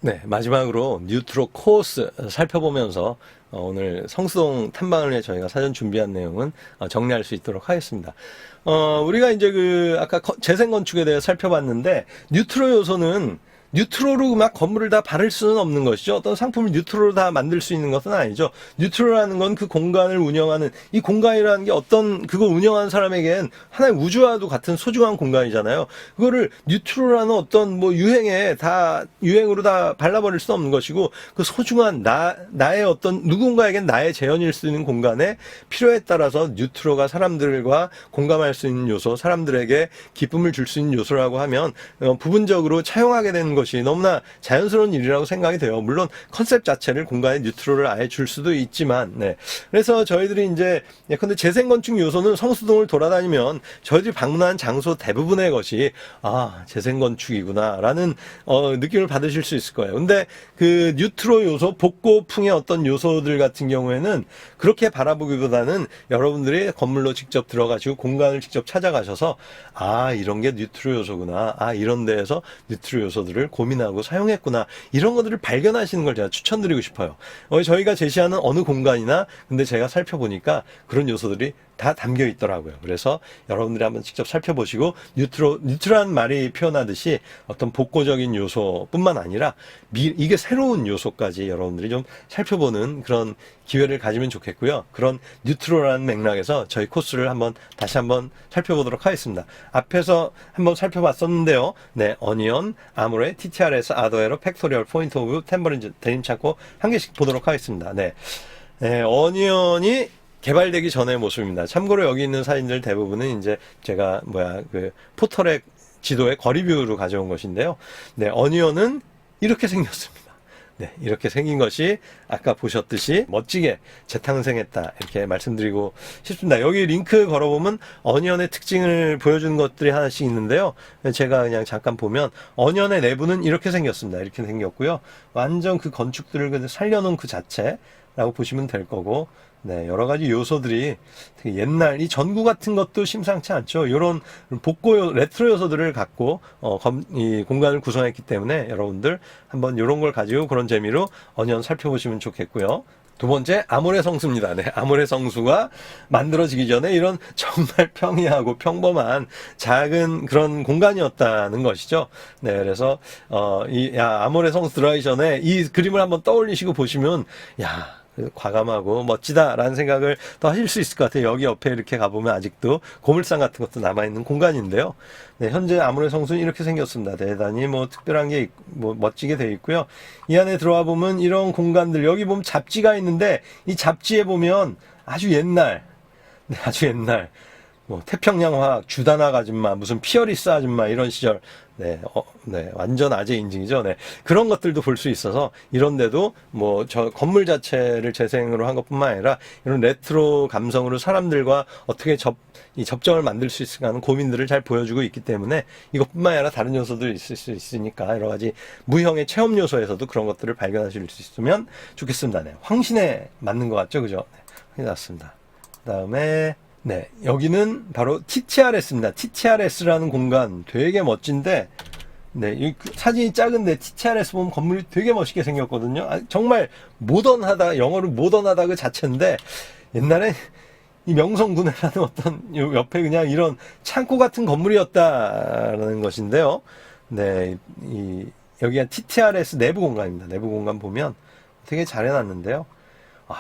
네, 마지막으로 뉴트로 코어스 살펴보면서 오늘 성수동 탐방을 위해 저희가 사전 준비한 내용은 정리할 수 있도록 하겠습니다. 우리가 이제 아까 재생건축에 대해 살펴봤는데, 뉴트로 요소는 뉴트로로 막 건물을 다 바를 수는 없는 것이죠. 어떤 상품을 뉴트로로 다 만들 수 있는 것은 아니죠. 뉴트로라는 건 그 공간을 운영하는, 이 공간이라는 게 어떤 그걸 운영하는 사람에겐 하나의 우주와도 같은 소중한 공간이잖아요. 그거를 뉴트로라는 어떤 뭐 유행으로 다 발라버릴 수 없는 것이고, 그 소중한 나의 어떤 누군가에겐 나의 재현일 수 있는 공간에 필요에 따라서 뉴트로가 사람들과 공감할 수 있는 요소, 사람들에게 기쁨을 줄 수 있는 요소라고 하면 부분적으로 차용하게 되는 것이 너무나 자연스러운 일이라고 생각이 돼요. 물론 컨셉 자체를 공간에 뉴트로를 아예 줄 수도 있지만, 네. 그래서 저희들이 이제 예컨대 재생건축 요소는 성수동을 돌아다니면 저희들이 방문한 장소 대부분의 것이 재생건축이구나 라는 느낌을 받으실 수 있을 거예요. 근데 그 뉴트로 요소, 복고풍의 어떤 요소들 같은 경우에는 그렇게 바라보기보다는 여러분들이 건물로 직접 들어가시고 공간을 직접 찾아가셔서 이런 게 뉴트로 요소구나, 이런 데에서 뉴트로 요소들을 고민하고 사용했구나, 이런 것들을 발견하시는 걸 제가 추천드리고 싶어요. 저희가 제시하는 어느 공간이나 근데 제가 살펴보니까 그런 요소들이 다 담겨 있더라고요. 그래서 여러분들이 한번 직접 살펴보시고 뉴트로란 말이 표현하듯이 어떤 복고적인 요소뿐만 아니라 이게 새로운 요소까지 여러분들이 좀 살펴보는 그런 기회를 가지면 좋겠고요. 그런 뉴트로라는 맥락에서 저희 코스를 다시 한번 살펴보도록 하겠습니다. 앞에서 한번 살펴봤었는데요. 네, 어니언, 아모레, TTRS, 아더에러, 팩토리얼, 포인트 오브, 템버린, 데님 찾고 한 개씩 보도록 하겠습니다. 네, 어니언이 개발되기 전의 모습입니다. 참고로 여기 있는 사진들 대부분은 이제 제가 포털의 지도의 거리뷰로 가져온 것인데요. 네, 어니언은 이렇게 생겼습니다. 네, 이렇게 생긴 것이 아까 보셨듯이 멋지게 재탄생했다, 이렇게 말씀드리고 싶습니다. 여기 링크 걸어보면 어니언의 특징을 보여주는 것들이 하나씩 있는데요. 제가 그냥 잠깐 보면 어니언의 내부는 이렇게 생겼습니다. 이렇게 생겼고요. 완전 그 건축들을 살려놓은 그 자체라고 보시면 될 거고, 네, 여러 가지 요소들이 되게 옛날, 이 전구 같은 것도 심상치 않죠. 이런 복고 레트로 요소들을 갖고 이 공간을 구성했기 때문에 여러분들 한번 이런 걸 가지고 그런 재미로 어니언 살펴보시면 좋겠고요. 두 번째, 아모레 성수입니다. 네, 아모레 성수가 만들어지기 전에 이런 정말 평이하고 평범한 작은 그런 공간이었다는 것이죠. 네, 그래서 아모레 성수 들어가기 전에 이 그림을 한번 떠올리시고 보시면 과감하고 멋지다라는 생각을 더 하실 수 있을 것 같아요. 여기 옆에 이렇게 가보면 아직도 고물상 같은 것도 남아있는 공간인데요. 네, 현재 아모레 성수는 이렇게 생겼습니다. 대단히 특별한 게 멋지게 되어 있고요. 이 안에 들어와 보면 이런 공간들, 여기 보면 잡지가 있는데 이 잡지에 보면 아주 옛날 태평양 화학, 주다낙 아줌마, 무슨 피어리스 아줌마 이런 시절, 완전 아재 인증이죠. 네, 그런 것들도 볼 수 있어서 이런데도 저 건물 자체를 재생으로 한 것뿐만 아니라 이런 레트로 감성으로 사람들과 어떻게 접점을 만들 수 있을까 하는 고민들을 잘 보여주고 있기 때문에 이것뿐만 아니라 다른 요소도 있을 수 있으니까 여러 가지 무형의 체험 요소에서도 그런 것들을 발견하실 수 있으면 좋겠습니다. 네, 황신에 맞는 것 같죠, 그죠? 네, 확인해 놨습니다. 그다음에 네, 여기는 바로 TTRS입니다. TTRS라는 공간 되게 멋진데, 네, 이 사진이 작은데 TTRS 보면 건물이 되게 멋있게 생겼거든요. 정말 모던하다, 영어로 모던하다 그 자체인데, 옛날에 이 명성군해라는 어떤 옆에 그냥 이런 창고 같은 건물이었다라는 것인데요. 네, 여기가 TTRS 내부 공간입니다. 내부 공간 보면 되게 잘 해놨는데요.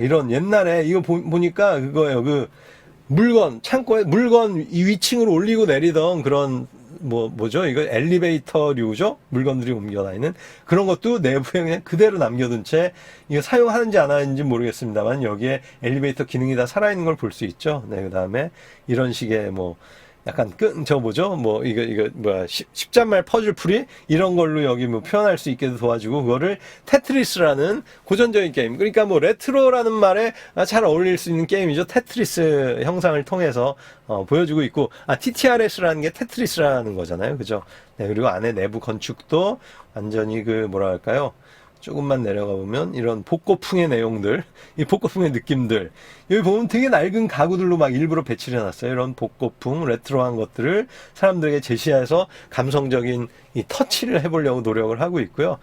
이런 옛날에 이거 보니까 그거예요. 창고에 물건 이 위층으로 올리고 내리던 그런, 뭐죠? 이거 엘리베이터류죠? 물건들이 옮겨 다니는 그런 것도 내부에 그냥 그대로 남겨둔 채, 이거 사용하는지 안 하는지 모르겠습니다만, 여기에 엘리베이터 기능이 다 살아있는 걸 볼 수 있죠? 네, 그 다음에 이런 식의 약간 십잔말 퍼즐 풀이 이런 걸로 여기 표현할 수 있게도 도와주고, 그거를 테트리스라는 고전적인 게임, 그러니까 레트로라는 말에 잘 어울릴 수 있는 게임이죠. 테트리스 형상을 통해서 보여주고 있고, TTRS라는 게 테트리스라는 거잖아요, 그죠? 네, 그리고 안에 내부 건축도 완전히 뭐랄까요, 조금만 내려가 보면 이런 복고풍의 내용들, 이 복고풍의 느낌들, 여기 보면 되게 낡은 가구들로 막 일부러 배치를 해놨어요. 이런 복고풍, 레트로한 것들을 사람들에게 제시해서 감성적인 이 터치를 해보려고 노력을 하고 있고요.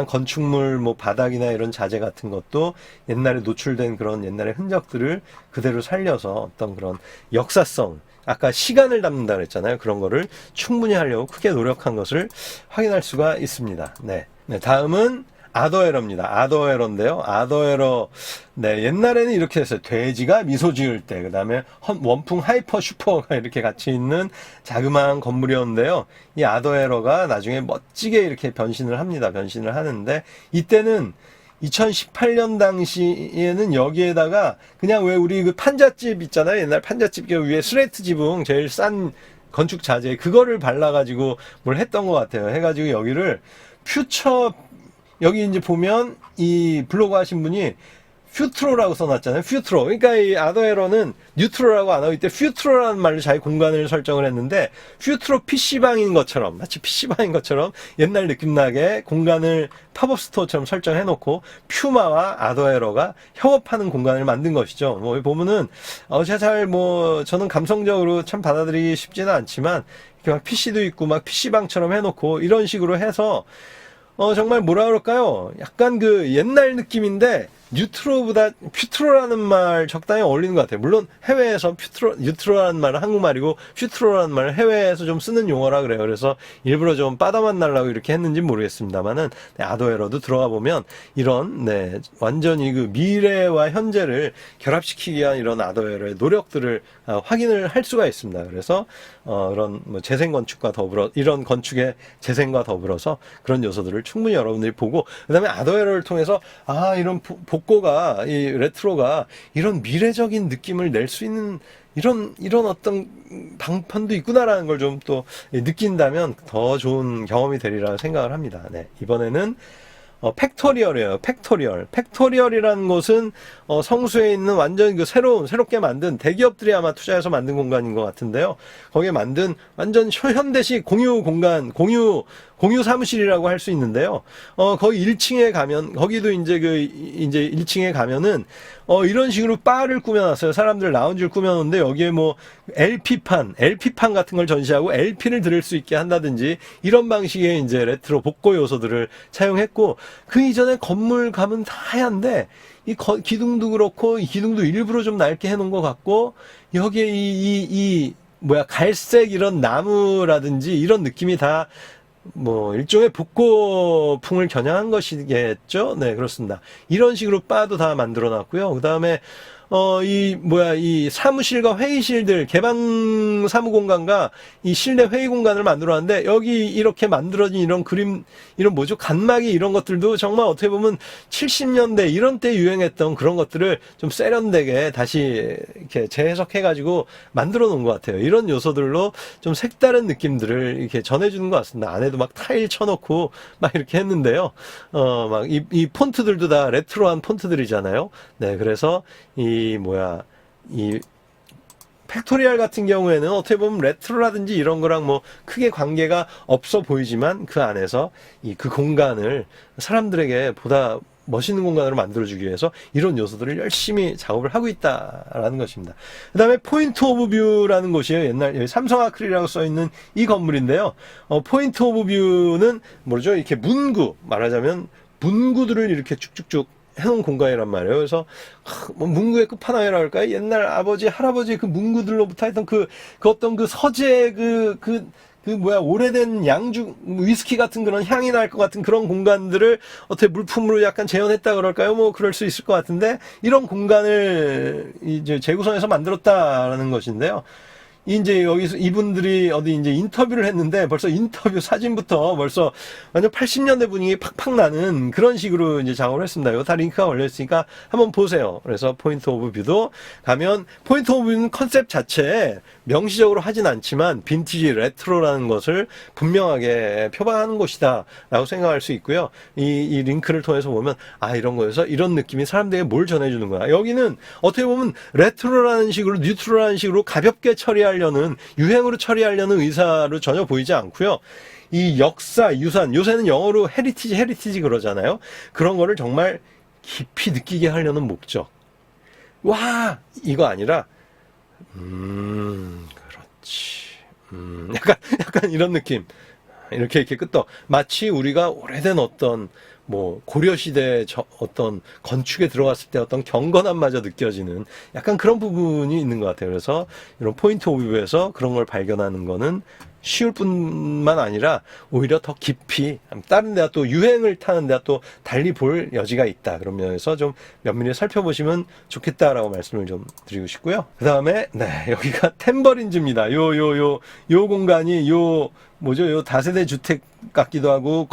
건축물, 뭐 바닥이나 이런 자재 같은 것도 옛날에 노출된 그런 옛날의 흔적들을 그대로 살려서 어떤 그런 역사성, 아까 시간을 담는다 그랬잖아요. 그런 거를 충분히 하려고 크게 노력한 것을 확인할 수가 있습니다. 네. 다음은 아더에러입니다. 아더에러인데요. 아더에러, 네, 옛날에는 이렇게 했어요. 돼지가 미소 지을 때, 그 다음에 원풍 하이퍼 슈퍼가 이렇게 같이 있는 자그마한 건물이었는데요. 이 아더에러가 나중에 멋지게 이렇게 변신을 합니다. 변신을 하는데, 이때는 2018년 당시에는 여기에다가 그냥 왜 우리 그 판잣집 있잖아요. 옛날 판잣집 위에 슬레이트 지붕 제일 싼 건축 자재 그거를 발라가지고 뭘 했던 것 같아요. 해가지고 여기를 퓨처, 여기 이제 보면 이 블로그 하신 분이 퓨트로라고 써놨잖아요. 퓨트로. 그러니까 이 아더에러는 뉴트로라고 안 하고 이때 퓨트로라는 말로 자기 공간을 설정을 했는데 퓨트로 PC방인 것처럼 마치 PC방인 것처럼 옛날 느낌 나게 공간을 팝업 스토어처럼 설정해 놓고 퓨마와 아더에러가 협업하는 공간을 만든 것이죠. 뭐 보면은 제가 잘 뭐 저는 감성적으로 참 받아들이기 쉽지는 않지만 이렇게 막 PC도 있고 막 PC방처럼 해 놓고 이런 식으로 해서 정말 뭐라 그럴까요? 약간 그 옛날 느낌인데 뉴트로보다 퓨트로라는 말 적당히 어울리는 것 같아요. 물론 해외에서 뉴트로라는 말은 한국말이고 퓨트로라는 말은 해외에서 좀 쓰는 용어라 그래요. 그래서 일부러 좀 빠다만 날라고 이렇게 했는지 모르겠습니다만은 네, 아더에러도 들어가 보면 이런 네 완전히 그 미래와 현재를 결합시키기 위한 이런 아더에러의 노력들을 확인을 할 수가 있습니다. 그래서 이런 뭐 재생 건축과 더불어 이런 건축의 재생과 더불어서 그런 요소들을 충분히 여러분들이 보고 그다음에 아더에러를 통해서 이런 복고가 이 레트로가 이런 미래적인 느낌을 낼 수 있는 이런 어떤 방편도 있구나라는 걸 좀 또 느낀다면 더 좋은 경험이 되리라 생각을 합니다. 네, 이번에는 팩토리얼이에요. 팩토리얼이라는 곳은 성수에 있는 완전 그 새롭게 만든 대기업들이 아마 투자해서 만든 공간인 것 같은데요. 거기에 만든 완전 현대식 공유 공간, 공유 사무실이라고 할 수 있는데요. 거기 1층에 가면, 거기도 이제 1층에 가면은, 이런 식으로 바를 꾸며놨어요. 사람들 라운지를 꾸며놓는데, 여기에 뭐, LP판 같은 걸 전시하고 LP를 들을 수 있게 한다든지, 이런 방식의 이제 레트로 복고 요소들을 차용했고, 그 이전에 건물 가면 다 하얀데, 기둥도 그렇고, 이 기둥도 일부러 좀 낡게 해놓은 것 같고, 여기에 갈색 이런 나무라든지, 이런 느낌이 다, 뭐 일종의 복고풍을 겨냥한 것이겠죠. 네, 그렇습니다. 이런 식으로 바도 다 만들어 놨고요. 그다음에 이 사무실과 회의실들, 개방 사무 공간과 이 실내 회의 공간을 만들어 놨는데, 여기 이렇게 만들어진 이런 그림, 이런 간막이 이런 것들도 정말 어떻게 보면 70년대 이런 때 유행했던 그런 것들을 좀 세련되게 다시 이렇게 재해석해가지고 만들어 놓은 것 같아요. 이런 요소들로 좀 색다른 느낌들을 이렇게 전해주는 것 같습니다. 안에도 막 타일 쳐놓고 막 이렇게 했는데요. 이 폰트들도 다 레트로한 폰트들이잖아요. 네, 그래서 이 팩토리얼 같은 경우에는 어떻게 보면 레트로라든지 이런 거랑 뭐 크게 관계가 없어 보이지만 그 안에서 그 공간을 사람들에게 보다 멋있는 공간으로 만들어주기 위해서 이런 요소들을 열심히 작업을 하고 있다라는 것입니다. 그 다음에 포인트 오브 뷰라는 곳이에요. 옛날 여기 삼성 아크릴이라고 써있는 이 건물인데요. 포인트 오브 뷰는 뭐죠? 이렇게 말하자면 문구들을 이렇게 쭉쭉쭉 해놓은 공간이란 말이에요. 그래서 문구의 끝판왕이라 할까요? 옛날 아버지, 할아버지 그 문구들로부터 했던 그 어떤 그 서재 오래된 양주 위스키 같은 그런 향이 날 것 같은 그런 공간들을 어떻게 물품으로 약간 재현했다 그럴까요? 뭐 그럴 수 있을 것 같은데 이런 공간을 이제 재구성해서 만들었다라는 것인데요. 이제 여기서 이분들이 이제 인터뷰를 했는데 벌써 인터뷰 사진부터 벌써 완전 80년대 분위기 팍팍 나는 그런 식으로 이제 작업을 했습니다. 이거 다 링크가 올려있으니까 한번 보세요. 그래서 포인트 오브 뷰도 가면 포인트 오브 뷰는 컨셉 자체에 명시적으로 하진 않지만 빈티지 레트로라는 것을 분명하게 표방하는 곳이다 라고 생각할 수 있고요. 이 링크를 통해서 보면 이런 거에서 이런 느낌이 사람들에게 뭘 전해주는 거야. 여기는 어떻게 보면 레트로라는 식으로 뉴트로라는 식으로 가볍게 처리하려는 유행으로 처리하려는 의사로 전혀 보이지 않고요. 이 역사, 유산, 요새는 영어로 헤리티지 그러잖아요. 그런 거를 정말 깊이 느끼게 하려는 목적. 와! 이거 아니라, 그렇지. 약간 이런 느낌. 이렇게 끄떡. 마치 우리가 오래된 어떤, 고려시대 어떤 건축에 들어갔을 때 어떤 경건함마저 느껴지는 약간 그런 부분이 있는 것 같아요. 그래서 이런 포인트 오브 뷰에서 그런 걸 발견하는 거는 쉬울 뿐만 아니라 오히려 더 깊이 다른 데가 또 유행을 타는 데가 또 달리 볼 여지가 있다. 그런 면에서 좀 면밀히 살펴보시면 좋겠다라고 말씀을 좀 드리고 싶고요. 그 다음에 여기가 템버린즈입니다. 요 공간이 요 다세대 주택 같기도 하고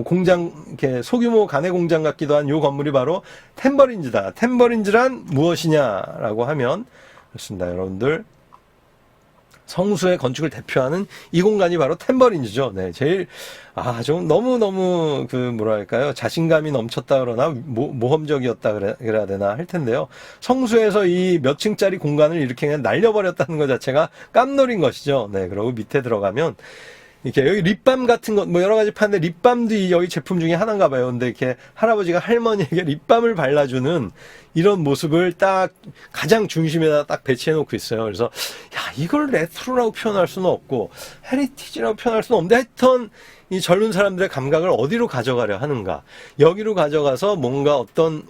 공장 이렇게 소규모 가내 공장 같기도 한 요 건물이 바로 템버린즈다. 템버린즈란 무엇이냐라고 하면 그렇습니다. 여러분들 성수의 건축을 대표하는 이 공간이 바로 템버린즈죠. 제일 좀 너무 자신감이 넘쳤다 그러나 모험적이었다 그래야 되나 할 텐데요. 성수에서 이 몇 층짜리 공간을 이렇게 그냥 날려버렸다는 것 자체가 깜놀인 것이죠. 그리고 밑에 들어가면 이렇게 여기 립밤 같은 것 여러 가지 파는데 립밤도 여기 제품 중에 하나인가 봐요. 근데 이렇게 할아버지가 할머니에게 립밤을 발라주는 이런 모습을 딱 가장 중심에다 딱 배치해 놓고 있어요. 그래서 이걸 레트로라고 표현할 수는 없고 헤리티지라고 표현할 수는 없는데 하여튼 이 젊은 사람들의 감각을 어디로 가져가려 하는가, 여기로 가져가서 뭔가 어떤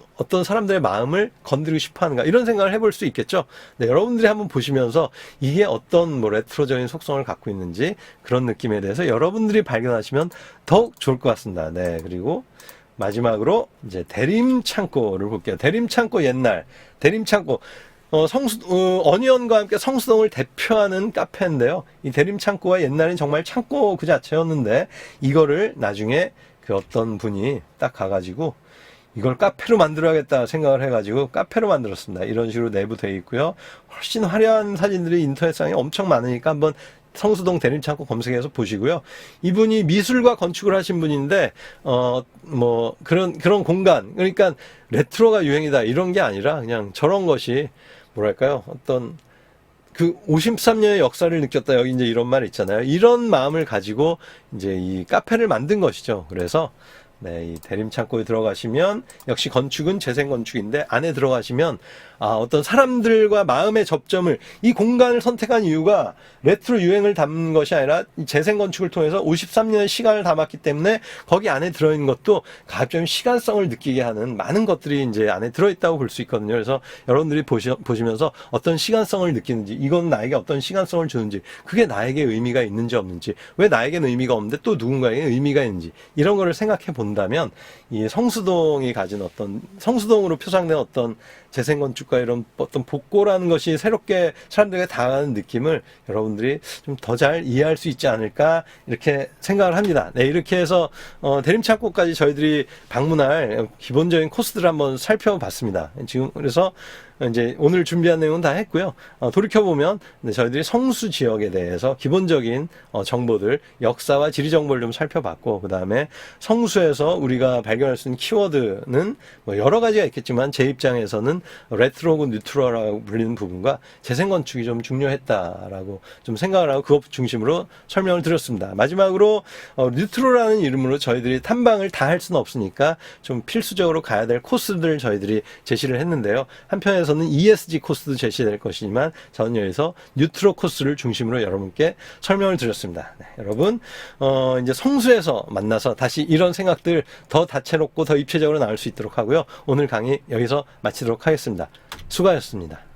사람들의 마음을 건드리고 싶어 하는가, 이런 생각을 해볼 수 있겠죠. 여러분들이 한번 보시면서 이게 어떤 레트로적인 속성을 갖고 있는지 그런 느낌에 대해서 여러분들이 발견하시면 더욱 좋을 것 같습니다. 그리고 마지막으로 이제 대림창고를 볼게요. 대림창고 옛날 대림창고 어니언과 함께 성수동을 대표하는 카페인데요. 이 대림창고가 옛날엔 정말 창고 그 자체였는데 이거를 나중에 그 어떤 분이 딱 가가지고 이걸 카페로 만들어야겠다 생각을 해가지고 카페로 만들었습니다. 이런 식으로 내부 되어 있고요. 훨씬 화려한 사진들이 인터넷상에 엄청 많으니까 한번 성수동 대림창고 검색해서 보시고요. 이분이 미술과 건축을 하신 분인데 그런 공간, 그러니까 레트로가 유행이다 이런 게 아니라 그냥 저런 것이 어떤 53년의 역사를 느꼈다, 여기 이제 이런 말 있잖아요. 이런 마음을 가지고 이제 이 카페를 만든 것이죠. 그래서 이 대림창고에 들어가시면 역시 건축은 재생건축인데 안에 들어가시면 어떤 사람들과 마음의 접점을, 이 공간을 선택한 이유가 레트로 유행을 담은 것이 아니라 재생건축을 통해서 53년의 시간을 담았기 때문에 거기 안에 들어있는 것도 가끔 시간성을 느끼게 하는 많은 것들이 이제 안에 들어있다고 볼 수 있거든요. 그래서 여러분들이 보시면서 어떤 시간성을 느끼는지, 이건 나에게 어떤 시간성을 주는지, 그게 나에게 의미가 있는지 없는지, 왜 나에게는 의미가 없는데 또 누군가에게 의미가 있는지, 이런 거를 생각해 본다면 이 성수동이 가진 성수동으로 표상된 어떤 재생건축과 이런 어떤 복고라는 것이 새롭게 사람들에게 다가가는 느낌을 여러분들이 좀 더 잘 이해할 수 있지 않을까, 이렇게 생각을 합니다. 이렇게 해서 대림창고까지 저희들이 방문할 기본적인 코스들을 한번 살펴봤습니다. 지금 그래서 이제 오늘 준비한 내용은 다 했고요. 돌이켜보면 저희들이 성수 지역에 대해서 기본적인 정보들, 역사와 지리 정보를 좀 살펴봤고, 그 다음에 성수에서 우리가 발견할 수 있는 키워드는 여러 가지가 있겠지만 제 입장에서는 레트로고 뉴트로라고 불리는 부분과 재생건축이 좀 중요했다라고 좀 생각을 하고 그것 중심으로 설명을 드렸습니다. 마지막으로 뉴트로라는 이름으로 저희들이 탐방을 다 할 수는 없으니까 좀 필수적으로 가야 될 코스들을 저희들이 제시를 했는데요. 한편에서는 ESG 코스도 제시될 것이지만 저는 여기서 뉴트로 코스를 중심으로 여러분께 설명을 드렸습니다. 여러분 이제 성수에서 만나서 다시 이런 생각들 더 다채롭고 더 입체적으로 나올 수 있도록 하고요. 오늘 강의 여기서 마치도록 하겠습니다. 수고하셨습니다.